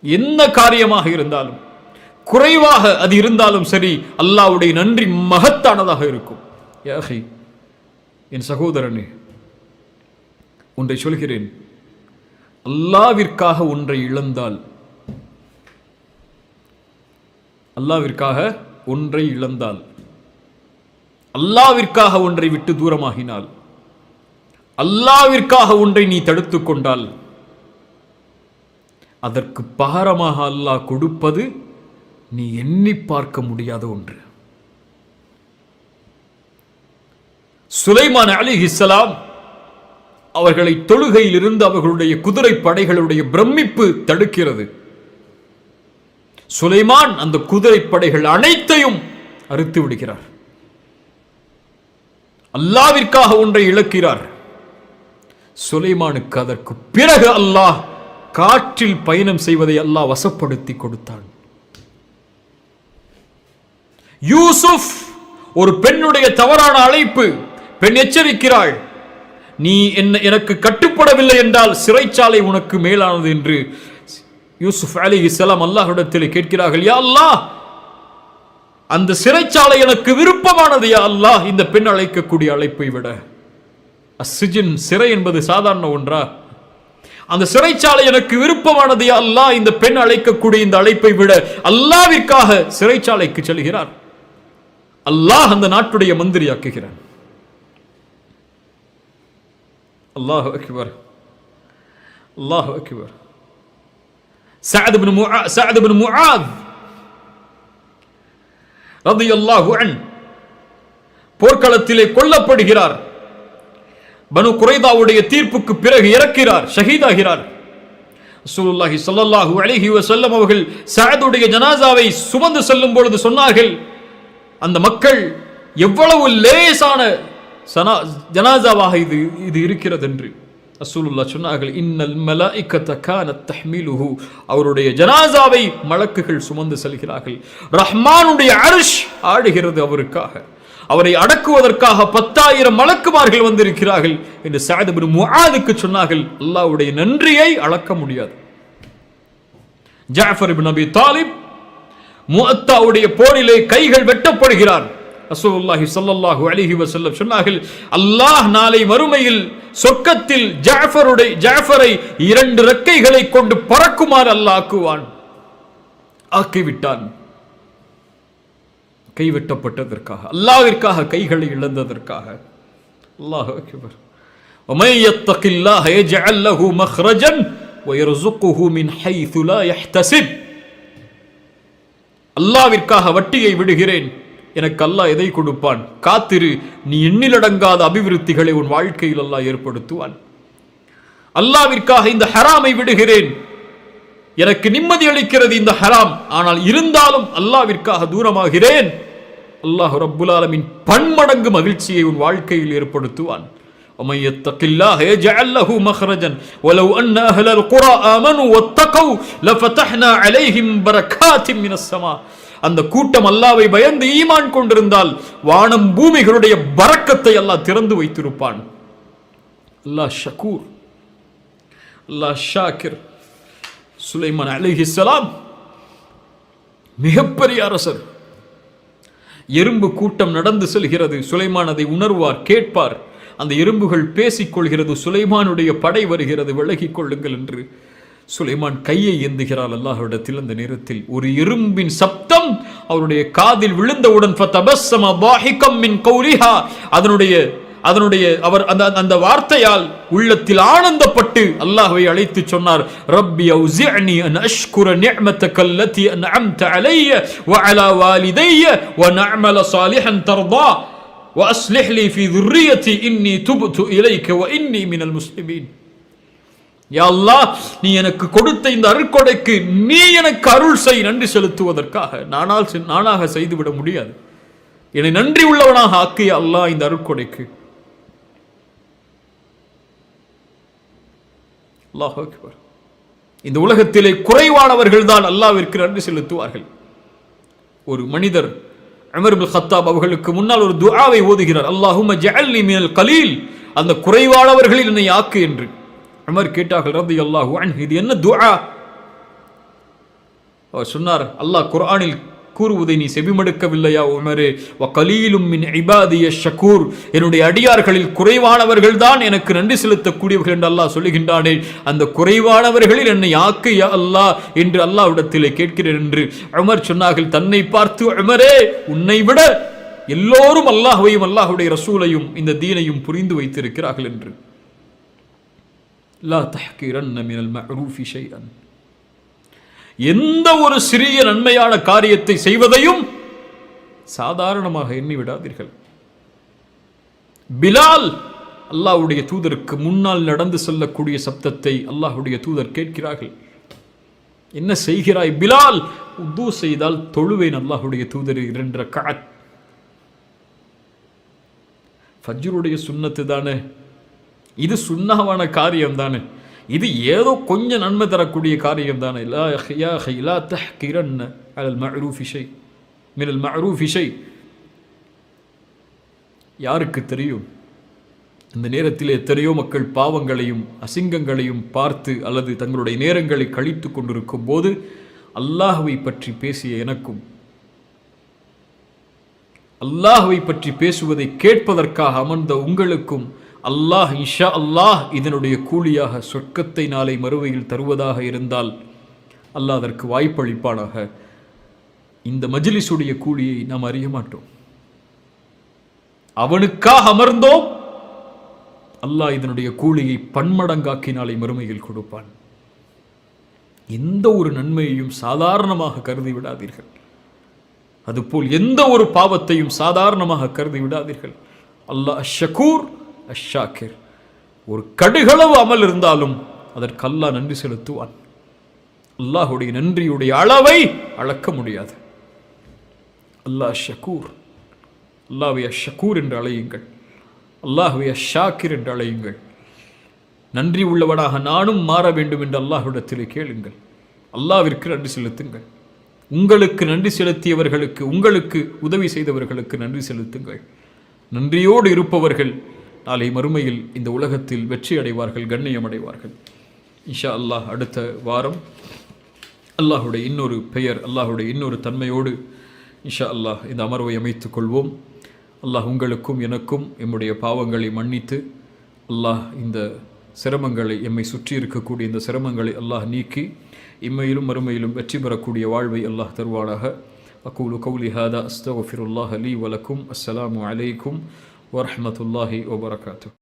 என்ன காரியமாக இருந்தாலும், குறைவாக அது இருந்தாலும் சரி, அல்லாஹ்வுடைய நன்றி மகத்தானதாக இருக்கும். யாஹி, என் சகோதரனே, ஒன்றை சொல்கிறேன். அல்லாஹ்விற்காக ஒன்றை இழந்தால், அல்லாஹ்விற்காக ஒன்றை இழந்தால், அல்லாஹ்விற்காக ஒன்றை விட்டு தூரமாகினால், அல்லாஹ்விற்காக ஒன்றை நீ தடுத்துக் கொண்டால், அதற்கு பகரமாக அல்லாஹ் கொடுப்பது நீ எண்ணி பார்க்க முடியாத ஒன்று. சுலைமான் அலைஹிஸ்ஸலாம் அவர்களை தொழுகையில் இருந்து அவர்களுடைய குதிரை படைகளுடைய பிரமிப்பு தடுக்கிறது. சுலைமான் அந்த குதிரை படைகள் அனைத்தையும் அறுத்து விடுகிறார். அல்லாஹ்விற்காக ஒன்றை இழக்கிறார். சுலைமானுக்கு அதற்கு பிறகு அல்லாஹ் காற்றில் பயணம் செய்வதை அல்லாஹ் வசப்படுத்தி கொடுத்தான். யூசுப், ஒரு பெண்ணுடைய தவறான அழைப்பு, பெண் எச்சரிக்கிறாள், நீ எனக்கு கட்டுப்படவில்லை என்றால் சிறைச்சாலை உனக்கு மேலானது என்று யூசுப் அலைஹிஸ்ஸலாம் அல்லாஹ்விடத்தில் கேட்கிறார்கள். யா அல்லாஹ், அந்த சிறைச்சாலை எனக்கு விருப்பமானது யா அல்லாஹ், இந்த பெண் அழைக்கக்கூடிய அழைப்பை விட. அஸ்ஸிஜின், சிறை என்பது சாதாரண ஒன்றா? அந்த சிறைச்சாலை எனக்கு விருப்பமானது யா அல்லாஹ், இந்த பெண் அழைக்கக்கூடிய இந்த அழைப்பை விட. அல்லாஹ்விற்காக சிறைச்சாலைக்கு செல்கிறார். அல்லாஹ் அந்த நாட்டுடைய மந்திரியாக்குகிறான். அல்லாஹு அக்பர், அல்லாஹு அக்பர். சஅத் இப்னு முஆத் ரலியல்லாஹு அன்ஹு போர்க்களத்திலே கொல்லப்படுகிறார். பனு குரைதாவுடைய தீர்ப்புக்கு பிறகு இறக்கிறார், ஷஹீதாகிறார். ரசூலுல்லாஹி ஸல்லல்லாஹு அலைஹி வஸல்லம் அவர்கள் சஅதுடைய ஜனாசாவை சுமந்து செல்லும் பொழுது சொன்னார்கள், அந்த மக்கள் எவ்வளவு லேசான ஜனாசாவாக இது இருக்கிறது என்று. ரசூலுல்லாஹ் சொன்னார்கள், இன்னல் மலாயிகத கானத் தஹ்மிலுஹு, அவருடைய ஜனாசாவை மலக்குகள் சுமந்து செல்கிறார்கள். ரஹ்மானுடைய அர்ஷ் ஆடுகிறது அவருக்காக. அவரை அடக்குவதற்காக 10,000 மலக்குமார்கள் வந்திருக்கிறார்கள் என்று சஅத் இப்னு முஆதுக்கு சொன்னார்கள். அல்லாஹ்வுடைய நன்றியை அளக்க முடியாது. ஜஅஃபர் இப்னு அபி தாலிப் முஅத்தாவுடைய போரிலே கைகள் வெட்டப்படுகிறார். ரசூலுல்லாஹி ஸல்லல்லாஹு அலைஹி வஸல்லம் சொன்னார்கள், அல்லாஹ் நாளை மறுமையில் சொர்க்கத்தில் ஜஅஃபரை 2 ரெக்கைகளை கொண்டு பறக்குமாறு அல்லாஹ் ஆக்குவான். ஆக்கிவிட்டான். கைவிட்டப்பட்டதற்காக, அல்லாஹ்விற்காக கைகளை இழந்ததற்காக. அல்லாஹு அக்பர். وَمَن يَتَّقِ اللَّهَ يَجْعَل لَّهُ مَخْرَجًا وَيَرْزُقْهُ مِنْ حَيْثُ لَا يَحْتَسِبُ. அல்லாஹ்விற்காக வட்டியை விடுகிறேன், எனக்கு அல்லாஹ் எதை கொடுப்பான், காத்திரு, நீ எண்ணிலடங்காத அபிவிருத்திகளை உன் வாழ்க்கையில் அல்லாஹ் ஏற்படுத்துவான். அல்லாஹ்விற்காக இந்த ஹராமை விடுகிறேன், எனக்கு நிம்மதி அளிக்கிறது இந்த ஹராம், ஆனால் இருந்தாலும் அல்லாஹ்விற்காக தூரமாகிறேன். அல்லாஹ் ரப்புல் ஆலமீன் பன்மடங்கு மகிழ்ச்சியை உன் வாழ்க்கையில் ஏற்படுத்துவான். وَمَن يَتَّقِ اللَّهَ يَجْعَل لَّهُ مَخْرَجًا وَلَوْ أَنَّ أَهْلَ الْقُرَى آمَنُوا وَاتَّقَوْا لَفَتَحْنَا عَلَيْهِمْ بَرَكَاتٍ مِنَ السَّمَاءِ. அந்த கூட்டம் அல்லாஹ்வை பயந்து ஈமான் கொண்டிருந்தால் வானம் பூமிகளுடைய பரக்கத்தை அல்லாஹ் திறந்து வைத்திருப்பான். அல்லாஹ் ஷக்கூர், அல்லாஹ் ஷாக்கிர். சுலைமான் அலைஹிஸ்ஸலாம் மிகப்பெரிய அரசர். எறும்பு கூட்டம் நடந்து செல்கிறது. சுலைமான் அதை உணர்வார், கேட்பார். அந்த எறும்புகள் பேசிக் கொள்கிறது, சுலைமானுடைய படை வருகிறது, விலகிக் கொள்ளுங்கள் என்று. சுலைமான் கையை ஏந்துகிறார் அல்லாஹ்விடத்தில். அந்த நேரத்தில் ஒரு எறும்பின் சப்தம் அவருடைய காதில் விழுந்தவுடன் ஃபதபஸ்ஸம ضاحكا من قولها, அதனுடைய அவர் அந்த வார்த்தையால் உள்ளத்தில் ஆனந்தப்பட்டு அல்லாஹ்வை அழைத்து சொன்னார், ரப்பி அவ்ஸிஅனி அன் அஷ்குர நிஅமதக அல்லதி அன்அம்த அலைய வ அலா வாலிதைய வ நஅமல சாலிஹன் தர்தா வ அஸ்லிஹ் லி ஃபீ ذُرِّيَّتِي இன்னி துப்து இலைக வ இன்னி மினல் முஸ்லிமீன். யா அல்லாஹ், நீ எனக்கு கொடுத்த இந்த அருட்கொடைக்கு நீ எனக்கு அருள் செய். நன்றி செலுத்துவதற்காக நானாக செய்துவிட முடியாது. என்னை நன்றி உள்ளவனாக ஆக்கிய அல்லாஹ் இந்த அருட்கொடைக்கு. அல்லாஹு அக்பர். இந்த உலகத்திலே குறைவானவர்கள் தான் அல்லாஹ்விற்கு நன்றி செலுத்துவார்கள். ஒரு மனிதர் உமர் இப்னு கத்தாப் அவர்களுக்கு முன்னால் ஒரு துஆவை ஓதுகிறார், அல்லாஹும்ம ஜஅல்னி மினல் கலீல், அந்த குறைவானவர்களில் என்னை ஆக்கு என்று. உமர் கேட்டார்கள் ரலியல்லாஹு அன்ஹு, இது என்ன துஆ? அவர் சொன்னார், அல்லாஹ் குர்ஆனில் கூறுவதை நீ செவிமடுக்கவில்லையா உமரே? வகலீலும் மின் இபாதிய ஷக்கூர், என்னுடைய அடியார்களில் குறைவானவர்கள் தான் எனக்கு நன்றி செலுத்தக்கூடியவர்கள் என்று அல்லாஹ் சொல்லுகின்றானே, அந்த குறைவானவர்களில் என்னை ஆக்கு யா அல்லாஹ் என்று அல்லாஹ்விடத்திலே கேட்கிறேன் என்று உமர் சொன்னார்கள். தன்னை பார்த்து, உமரே, உன்னை விட எல்லோரும் அல்லாஹ்வையும் அல்லாஹ்வுடைய ரசூலையும் இந்த தீனையும் புரிந்து வைத்திருக்கிறார்கள் என்று. லா தஹ்கிரன்ன மினல் மஅரூஃபி ஷைஅன், எந்த ஒரு சிறிய நன்மையான காரியத்தை செய்வதையும் சாதாரணமாக எண்ணி விடாதீர்கள். பிலால் அல்லாஹ்வுடைய தூதருக்கு முன்னால் நடந்து செல்லக்கூடிய சப்தத்தை அல்லாஹ்வுடைய தூதர் கேட்கிறார்கள். என்ன செய்கிறாய் பிலால்? உது செய்தால் தொழுவேன் அல்லாஹ்வுடைய தூதர் 2 ரக்அத். ஃபஜ்ருடைய சுன்னத்து தானே, இது சுன்னஹான காரியம் தானே, இது ஏதோ கொஞ்சம் நன்மை தரக்கூடிய காரியம் தானே. லா தஹ்கிரன்ன அலல் மஅரூஃபி ஷை மினல் மஅரூஃபி ஷை. யாருக்கு தெரியும், இந்த நேரத்தில் எத்தனையோ மக்கள் பாவங்களையும் அசிங்கங்களையும் பார்த்து அல்லது தங்களுடைய நேரங்களை கழித்து கொண்டிருக்கும் போது அல்லாஹ்வை பற்றி பேசிய எனக்கும், அல்லாஹ்வை பற்றி பேசுவதை கேட்பதற்காக அமர்ந்த உங்களுக்கும் அல்லாஹ் இன்ஷா அல்லாஹ் இதனுடைய கூலியாக சொர்க்கத்தை நாளை மறுமையில் தருவதாக இருந்தால் அல்லாஹ் அதற்கு வாய்ப்பளிப்பானாக. இந்த மஜ்லிஸுடைய கூலியை நாம் அறிய மாட்டோம். அவனுக்காக அமர்ந்தோம், அல்லாஹ் இதனுடைய கூலியை பன்மடங்காக்கி நாளை மறுமையில் கொடுப்பான். எந்த ஒரு நன்மையையும் சாதாரணமாக கருதி விடாதீர்கள். அதுபோல் எந்த ஒரு பாவத்தையும் சாதாரணமாக கருதி விடாதீர்கள். அல்லாஹ் ஷக்கூர் அஷாக்கிர். ஒரு கடுகளவு அமல் இருந்தாலும் அதற்கு அல்லாஹ் நன்றி செலுத்துவான். அல்லாஹுடைய நன்றியுடைய அளவை அளக்க முடியாது. அல்லாஹ் ஷக்கூர். அல்லாஹ்வை அஷக்கூர் என்று அழையுங்கள், அல்லாஹ்வை அஷாக்கிர் என்று அழையுங்கள். நன்றி உள்ளவனாக நானும் மாற வேண்டும் என்று அல்லாஹ்விடத்திலே கேளுங்கள். அல்லாஹ்விற்கு நன்றி செலுத்துங்கள். உங்களுக்கு நன்றி செலுத்தியவர்களுக்கு, உங்களுக்கு உதவி செய்தவர்களுக்கு நன்றி செலுத்துங்கள். நன்றியோடு இருப்பவர்கள் நாளை மறுமையில் இந்த உலகத்தில் வெற்றி அடைவார்கள், கண்ணியம் அடைவார்கள். இன்ஷா அல்லாஹ் அடுத்த வாரம் அல்லாஹுடைய இன்னொரு பெயர், அல்லாஹுடைய இன்னொரு தன்மையோடு இன்ஷா அல்லாஹ் இந்த அமர்வை அமைத்துக் கொள்வோம். அல்லாஹ் உங்களுக்கும் எனக்கும் எம்முடைய பாவங்களை மன்னித்து அல்லாஹ் இந்த சிரமங்களை, எம்மை சுற்றி இருக்கக்கூடிய இந்த சிரமங்களை அல்லாஹ் நீக்கி இம்மையிலும் மறுமையிலும் வெற்றி பெறக்கூடிய வாழ்வை அல்லாஹ் தருவானாக. அகூலு கௌலி ஹாதா அஸ்தக்ஃபிருல்லாஹ லீ வலக்கும். அஸ்ஸலாமு அலைக்கும் வரஹ்மத்துல்லாஹி வபரகாத்துஹு.